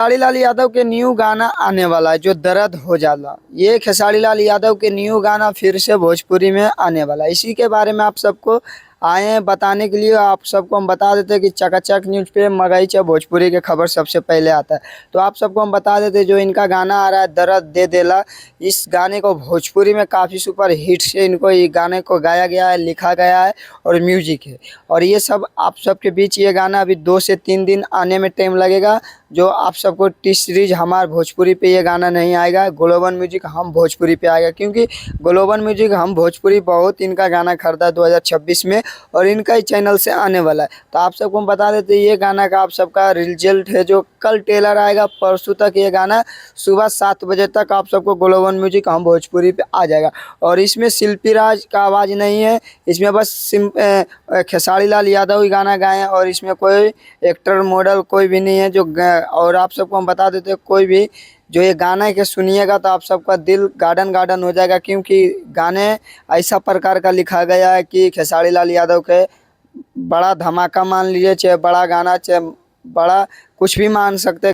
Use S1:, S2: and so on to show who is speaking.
S1: खेसारी लाल यादव के न्यू गाना आने वाला है जो दर्द हो जाला। ये खेसारी लाल यादव के न्यू गाना फिर से भोजपुरी में आने वाला है। इसी के बारे में आप सबको आए हैं बताने के लिए। आप सबको हम बता देते हैं कि चकाचक न्यूज़ पे मगही च भोजपुरी के खबर सबसे पहले आता है। तो आप सबको हम बता देते हैं जो इनका गाना आ रहा है दर्द दे देला, इस गाने को भोजपुरी में काफ़ी सुपर हिट से इनको ये गाने को गाया गया है, लिखा गया है और म्यूजिक है। और ये सब आप सबके बीच ये गाना अभी 2 से 3 दिन आने में टाइम लगेगा। जो आप सबको टी सीरीज हमार भोजपुरी पे ये गाना नहीं आएगा, ग्लोबल म्यूजिक हम भोजपुरी पे आएगा, क्योंकि ग्लोबल म्यूजिक हम भोजपुरी बहुत इनका गाना खरीदा 2026 में और इनका ही चैनल से आने वाला है। तो आप सबको हम बता देते हैं ये गाना का आप सबका रिजल्ट है जो कल टेलर आएगा, परसों तक ये गाना सुबह 7 बजे तक आप सबको ग्लोबल म्यूजिक हम भोजपुरी पे आ जाएगा। और इसमें शिल्पी राज का आवाज़ नहीं है, इसमें बस खेसारी लाल यादव ही गाना गाए हैं और इसमें कोई एक्टर मॉडल कोई भी नहीं है जो और आप सबको हम बता देते हैं कोई भी जो ये गाना के सुनिएगा तो आप सबका दिल गार्डन गार्डन हो जाएगा, क्योंकि गाने ऐसा प्रकार का लिखा गया है कि खेसारी लाल यादव के बड़ा धमाका मान लीजिए, चाहे बड़ा गाना, चाहे बड़ा कुछ भी मान सकते